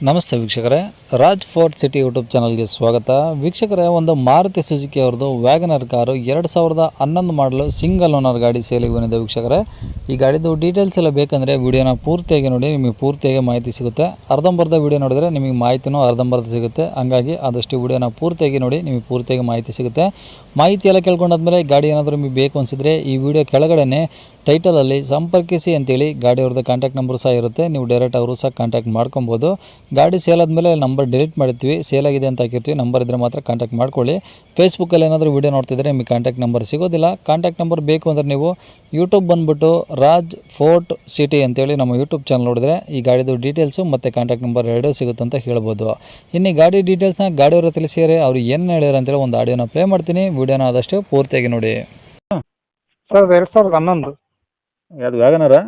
ನಮಸ್ತೆ ವೀಕ್ಷಕರೇ, Raj fort city YouTube ಚಾನಲ್ಗೆ ಸ್ವಾಗತ. ವೀಕ್ಷಕರೇ, ಒಂದು ಮಾರುತಿ ಸುಜುಕಿ ಅವ್ರದ್ದು ವ್ಯಾಗನರ್ ಕಾರು 2011 ಮಾಡಲು ಸಿಂಗಲ್ ಓನರ್ ಗಾಡಿ ಸೇಲಿಗೆ ಬಂದಿದೆ. ವೀಕ್ಷಕರೇ, ಈ ಗಾಡಿದು ಡೀಟೇಲ್ಸ್ ಎಲ್ಲ ಬೇಕಂದರೆ ವಿಡಿಯೋನ ಪೂರ್ತಿಯಾಗಿ ನೋಡಿ, ನಿಮಗೆ ಪೂರ್ತಿಯಾಗಿ ಮಾಹಿತಿ ಸಿಗುತ್ತೆ. ಅರ್ಧಂಬರ್ಧ ವಿಡಿಯೋ ನೋಡಿದ್ರೆ ನಿಮಗೆ ಮಾಹಿತಿನೂ ಅರ್ಧಂಬರ್ಧ ಸಿಗುತ್ತೆ. ಹಂಗಾಗಿ ಆದಷ್ಟು ವಿಡಿಯೋನ ಪೂರ್ತಿಯಾಗಿ ನೋಡಿ, ನಿಮಗೆ ಪೂರ್ತಿಯಾಗಿ ಮಾಹಿತಿ ಸಿಗುತ್ತೆ. ಮಾಹಿತಿ ಎಲ್ಲ ಕೇಳ್ಕೊಂಡಾದ್ಮೇಲೆ ಗಾಡಿ ಏನಾದರೂ ನಿಮಗೆ ಬೇಕು ಅನಿಸಿದ್ರೆ ಈ ವಿಡಿಯೋ ಕೆಳಗಡೆ ಟೈಟಲಲ್ಲಿ ಸಂಪರ್ಕಿಸಿ ಅಂತೇಳಿ ಗಾಡಿಯವ್ರದ್ದು ಕಾಂಟ್ಯಾಕ್ಟ್ ನಂಬರ್ ಸಹ ಇರುತ್ತೆ. ನೀವು ಡೈರೆಕ್ಟ್ ಅವರು ಸಹ ಕಾಂಟ್ಯಾಕ್ಟ್ ಮಾಡ್ಕೊಬೋದು. ಗಾಡಿ ಸೇಲ್ ಆದಮೇಲೆ ನಂಬರ್ ಡಿಲೀಟ್ ಮಾಡಿರ್ತೀವಿ, ಸೇಲ್ ಆಗಿದೆ ಅಂತ ಹಾಕಿರ್ತೀವಿ. ನಂಬರ್ ಇದ್ದರೆ ಮಾತ್ರ ಕಾಂಟ್ಯಾಕ್ಟ್ ಮಾಡ್ಕೊಳ್ಳಿ. ಫೇಸ್ಬುಕ್ಕಲ್ಲಿ ಏನಾದರೂ ವಿಡಿಯೋ ನೋಡ್ತಿದ್ರೆ ನಿಮಗೆ ಕಾಂಟ್ಯಾಕ್ಟ್ ನಂಬರ್ ಸಿಗೋದಿಲ್ಲ. ಕಾಂಟ್ಯಾಕ್ಟ್ ನಂಬರ್ ಬೇಕು ಅಂದರೆ ನೀವು ಯೂಟ್ಯೂಬ್ ಬಂದುಬಿಟ್ಟು ರಾಜ್ ಫೋರ್ಟ್ ಸಿಟಿ ಅಂತೇಳಿ ನಮ್ಮ ಯೂಟ್ಯೂಬ್ ಚಾನಲ್ ನೋಡಿದ್ರೆ ಈ ಗಾಡಿದು ಡೀಟೇಲ್ಸು ಮತ್ತು ಕಾಂಟ್ಯಾಕ್ಟ್ ನಂಬರ್ ಎರಡೂ ಸಿಗುತ್ತೆ ಅಂತ ಹೇಳ್ಬೋದು. ಇನ್ನು ಗಾಡಿ ಡೀಟೇಲ್ಸ್ನ ಗಾಡಿಯವರು ತಿಳಿಸಿದರೆ ಅವರು ಏನು ಹೇಳ್ಯಾರ ಅಂತೇಳಿ ಒಂದು ಆಡಿಯೋನ ಪ್ಲೇ ಮಾಡ್ತೀನಿ. ವಿಡಿಯೋನ ಆದಷ್ಟು ಪೂರ್ತಿಯಾಗಿ ನೋಡಿ. ಸರ್ 2011 ಯಾವುದು ವ್ಯಾಗನರಾ?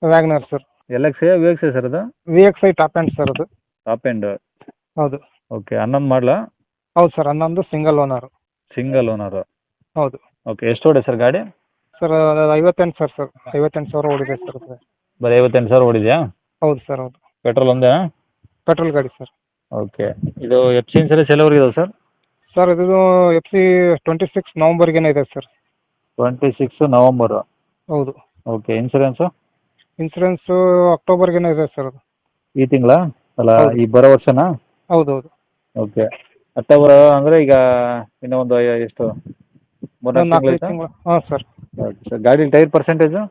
WagonR sir. LX V X sir ಅದು? VXI ಟಾಪ್ ಆ್ಯಂಡ್ ಸರ್ ಅದು. Top end. ಹೌದು. ಓಕೆ, 11 ಮಾಡಲಾ? ಹೌದು sir, 11 single owner. Single owner. ಹೌದು. ಓಕೆ, ಎಷ್ಟು ಓಡಿದೆ ಸರ್ ಗಾಡಿ? ಸರ್ 58 ಸರ್ 58,000 ಓಡಿದೆ ಸರ್ ಅದು. ಬರೀ 58,000 ಓಡಿದೆಯಾ? ಹೌದು ಸರ್, ಹೌದು. ಪೆಟ್ರೋಲ್ ಒಂದೇ? ಪೆಟ್ರೋಲ್ ಗಾಡಿ ಸರ್. ಓಕೆ, ಇದು FC ಇನ್ಸೂರೆನ್ಸ್ ಎಲ್ಲವರೆಗೆ ಇದಾವೆ ಸರ್? ಸರ್ ಇದು FC 26 ನವಂಬರ್ಗೇನೆ ಇದೆ ಸರ್. 26 ನವಂಬರು. ಹೌದು. Okay, insurance? ಇನ್ಸೂರೆನ್ಸು ಅಕ್ಟೋಬರ್ಗೇನೆ ಇದೆ ಸರ್ ಅದು. ಈ ತಿಂಗಳ ಅಲ್ಲ, ಹೌದು. ಈ ಬರೋ ವರ್ಷನಾ? ಹೌದು ಹೌದು. ಓಕೆ, ಅಕ್ಟೋಬರ್ ಅಂದರೆ ಈಗ ಇನ್ನೂ ಒಂದು ಎಷ್ಟು 3-4 ತಿಂಗಳು? ತಿಂಗಳು. ಹಾಂ ಸರ್. ಓಕೆ ಸರ್, ಗಾಡಿ ಟೈರ್ ಪರ್ಸೆಂಟೇಜು?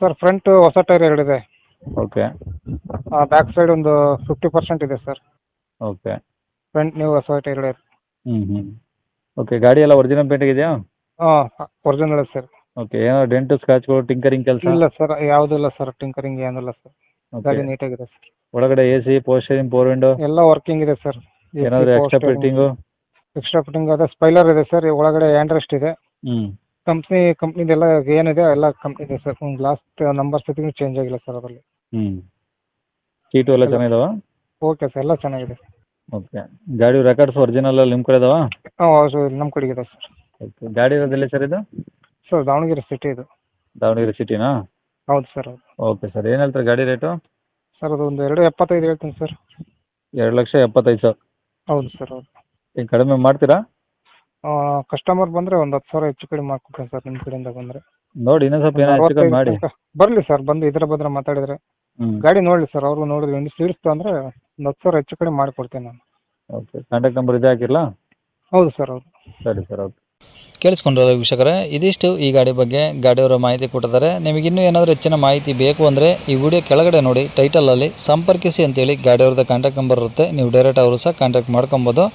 ಸರ್ ಫ್ರಂಟ್ ಹೊಸ ಟೈರ್ ಎರಡಿದೆ. ಓಕೆ. ಬ್ಯಾಕ್ ಸೈಡ್ ಒಂದು 50% ಇದೆ ಸರ್. ಓಕೆ. ಫ್ರಂಟ್ ನೀವು ಹೊಸ ಟೈರ್ ಇದೆ. ಓಕೆ, ಗಾಡಿ ಎಲ್ಲ ಒರಿಜಿನಲ್ ಪೇಂಟ್ ಇದೆಯಾ? ಹಾಂ, ಒರಿಜಿನಲ್ ಸರ್. ಓಕೆ, ಏನೋ ಡೆಂಟು ಸ್ಕ್ರಾಚ್ಗಳು ಟಿಂಕರಿಂಗ್ ಕೆಲಸ? ಇಲ್ಲ ಸರ್, ಯಾವುದಿಲ್ಲ ಸರ್, ಟಿಂಕರಿಂಗ್ ಏನಿಲ್ಲ ಸರ್. ಓಕೆ. ಗಾಡಿ ನೀಟಾಗಿದೆ ಸರ್. ಒಳಗಡೆ AC, ಪೋಸ್ಟರಿಂಗ್, ಪವರ್ ವಿಂಡೋ ಎಲ್ಲ ವರ್ಕಿಂಗ್ ಇದೆ ಸರ್. ಏನಾದರೂ ಎಕ್ಸ್ಟ್ರಾ ಫಿಟ್ಟಿಂಗು? ಎಕ್ಸ್ಟ್ರಾ ಫಿಟ್ಟಿಂಗ್ ಅದೇ ಸ್ಪೈಲರ್ ಇದೆ ಸರ್. ಒಳಗಡೆ ಹ್ಯಾಂಡ್ ರೆಸ್ಟ್ ಇದೆ. ಕಂಪ್ನಿದೆಲ್ಲ ಏನಿದೆ ಎಲ್ಲ ಕಂಪ್ನಿ ಇದೆ sir. Glass number setting change ಆಗಿಲ್ಲ ಸರ್ ಅದರಲ್ಲಿ. ಸೀಟು ಎಲ್ಲ ಚೆನ್ನಾಗಿದಾವ? ಓಕೆ ಸರ್, ಎಲ್ಲ ಚೆನ್ನಾಗಿದೆ. ಓಕೆ, ಗಾಡಿ ರೆಕಾರ್ಡ್ಸ್ ಒರಿಜಿನಲ್ ನಿಮ್ಮ ಕಡೆ ಇದಾವ? ಹಾಂ ಹೌದು, ನಮ್ಮ ಕಡೆಗೆ ಇದೆ ಸರ್. ಓಕೆ, ಗಾಡಿ ಇರೋದಿಲ್ಲ ಸರ್ ಇದು? ಸರ್ ದಾವಣಗೆರೆ ಸಿಟಿ ಇದು. ದಾವಣಗೆರೆ ಸಿಟಿನಾ? ಹೌದು ಸರ್, ಹೌದು. ಓಕೆ ಸರ್, ಏನು ಹೇಳ್ತಾರೆ ಗಾಡಿ ರೇಟು? ಸರ್ ಅದು ಒಂದು 2.75 ಹೇಳ್ತೀನಿ ಸರ್. 2,75,000? ಹೌದು ಸರ್, ಹೌದು. ಈಗ ಕಡಿಮೆ ಮಾಡ್ತೀರಾ? ಕಸ್ಟಮರ್ ಬಂದರೆ ಒಂದು 10,000 ಹೆಚ್ಚು ಕಡಿಮೆ ಮಾಡ್ಕೊಡ್ತೀನಿ ಸರ್ ನಿಮ್ಮ ಕಡೆಯಿಂದ ಬಂದರೆ. ನೋಡಿ ಇನ್ನೊಂದು ಸ್ವಲ್ಪ ಏನೋ ಹೆಚ್ಚು ಕಡಿಮೆ ಮಾಡಿ. ಬರಲಿ ಸರ್, ಬಂದು ಇದ್ರ ಬದ್ರ ಮಾತಾಡಿದರೆ ಗಾಡಿ ನೋಡಲಿ ಸರ್. ಅವ್ರಿಗೂ ನೋಡಿದ್ರೆ ಇನ್ನು ಸೀರಿಸ್ತು ಅಂದರೆ ಒಂದು 10,000 ಹೆಚ್ಚು ಕಡಿಮೆ ಮಾಡಿಕೊಡ್ತೀನಿ ನಾನು. ಓಕೆ, ಕಾಂಟ್ಯಾಕ್ಟ್ ನಂಬರ್ ಇದೇ ಹಾಕಿರಲಾ? ಹೌದು ಸರ್, ಹೌದು. ಸರಿ ಸರ್, ಓಕೆ. ಕೇಳಿಸ್ಕೊಂಡ್ರಲ್ಲ ವೀಕ್ಷಕರೇ, ಇದಿಷ್ಟು ಈ ಗಾಡಿ ಬಗ್ಗೆ ಗಾಡಿಯವರ ಮಾಹಿತಿ ಕೊಟ್ಟಿದ್ದಾರೆ. ನಿಮಗಿನ್ನೂ ಏನಾದರೂ ಹೆಚ್ಚಿನ ಮಾಹಿತಿ ಬೇಕು ಅಂದರೆ ಈ ವಿಡಿಯೋ ಕೆಳಗಡೆ ನೋಡಿ ಟೈಟಲಲ್ಲಿ ಸಂಪರ್ಕಿಸಿ ಅಂತೇಳಿ ಗಾಡಿಯವ್ರದ್ದು ಕಾಂಟ್ಯಾಕ್ಟ್ ನಂಬರ್ ಇರುತ್ತೆ. ನೀವು ಡೈರೆಕ್ಟ್ ಅವರು ಸಹ ಕಾಂಟ್ಯಾಕ್ಟ್ ಮಾಡ್ಕೊಬೋದು.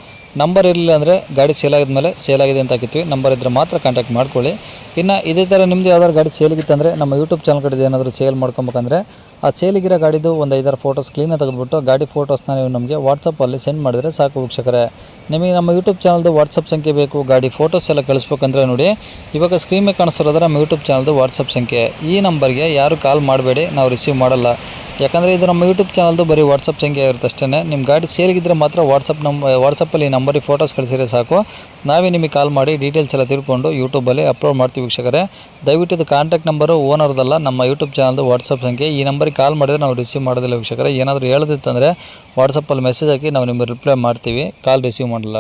ನಂಬರ್ ಇರಲಿಲ್ಲ ಅಂದರೆ ಗಾಡಿ ಸೇಲ್ ಆಗಿದ್ಮೇಲೆ ಸೇಲ್ ಆಗಿದೆ ಅಂತ ಹಾಕಿರ್ತೀವಿ. ನಂಬರ್ ಇದ್ದರೆ ಮಾತ್ರ ಕಾಂಟ್ಯಾಕ್ಟ್ ಮಾಡ್ಕೊಳ್ಳಿ. ಇನ್ನು ಇದೇ ಥರ ನಿಮ್ಮದು ಯಾವ್ದಾದ್ರು ಗಾಡಿ ಸೇಲಿಗಿತ್ತಂದರೆ ನಮ್ಮ ಯೂಟ್ಯೂಬ್ ಚಾನಲ್ ಕಡೆ ಏನಾದರೂ ಸೇಲ್ ಮಾಡ್ಕೊಬೇಕಂದ್ರೆ ಆ ಸೇಲಿಗಿರೋ ಗಾಡಿದು ಒಂದು 5-6 ಫೋಟೋಸ್ ಕ್ಲೀನಾಗಿ ತೆಗೆದುಬಿಟ್ಟು ಗಾಡಿ ಫೋಟೋಸ್ನ ನೀವು ನಮಗೆ ವಾಟ್ಸಪ್ಪಲ್ಲಿ ಸೆಂಡ್ ಮಾಡಿದರೆ ಸಾಕು ವೀಕ್ಷಕರೇ. ನಿಮಗೆ ನಮ್ಮ ಯೂಟ್ಯೂಬ್ ಚಾನಲ್ದು ವಾಟ್ಸಪ್ ಸಂಖ್ಯೆ ಬೇಕು, ಗಾಡಿ ಫೋಟೋಸ್ ಎಲ್ಲ ಕಳಿಸ್ಬೇಕಂದ್ರೆ ನೋಡಿ, ಇವಾಗ ಸ್ಕ್ರೀನ್ ಮೇಲೆ ಕಾಣಿಸ್ತಿರೋದ್ರೆ ನಮ್ಮ ಯೂಟ್ಯೂಬ್ ಚಾನಲ್ದು ವಾಟ್ಸಪ್ ಸಂಖ್ಯೆ. ಈ ನಂಬರ್ಗೆ ಯಾರು ಕಾಲ್ ಮಾಡಬೇಡಿ, ನಾವು ರಿಸೀವ್ ಮಾಡಲ್ಲ. ಯಾಕಂದರೆ ಇದು ನಮ್ಮ ಯೂಟ್ಯೂಬ್ ಚಾನಲ್ದು ಬರೀ ವಾಟ್ಸಪ್ ಸಂಖ್ಯೆ ಇರುತ್ತೆ ಅಷ್ಟೇ. ನಿಮ್ಮ ಗಾಡಿ ಸೇಲಿಗಿದ್ರೆ ಮಾತ್ರ ವಾಟ್ಸಪ್ಪಲ್ಲಿ ನಂಬರಿಗೆ ಫೋಟೋಸ್ ಕಳಿಸಿದ್ರೆ ಸಾಕು. ನಾವೇ ನಿಮಗೆ ಕಾಲ್ ಮಾಡಿ ಡೀಟೇಲ್ಸ್ ಎಲ್ಲ ತಿಳ್ಕೊಂಡು ಯೂಟ್ಯೂಬಲ್ಲಿ ಅಪ್ಲೋಡ್ ಮಾಡ್ತೀವಿ ವೀಕ್ಷಕರೇ. ದಯವಿಟ್ಟು ಇದು ಕಾಂಟ್ಯಾಕ್ಟ್ ನಂಬರು ಓನರ್ದಲ್ಲ, ನಮ್ಮ ಯೂಟ್ಯೂಬ್ ಚಾನಲ್ದು ವಾಟ್ಸಪ್ ಸಂಖ್ಯೆ. ಈ ನಂಬರಿಗೆ ಕಾಲ್ ಮಾಡಿದರೆ ನಾವು ರಿಸೀವ್ ಮಾಡೋದಿಲ್ಲ ವೀಕ್ಷಕರೇ. ಏನಾದರೂ ಹೇಳೋದಿತ್ತಂದರೆ ವಾಟ್ಸಪ್ಪಲ್ಲಿ ಮೆಸೇಜ್ ಹಾಕಿ ನಾವು ನಿಮಗೆ ರಿಪ್ಲೈ ಮಾಡ್ತೀವಿ, ಕಾಲ್ ರಿಸೀವ್ ಮಾಡಲ್ಲ.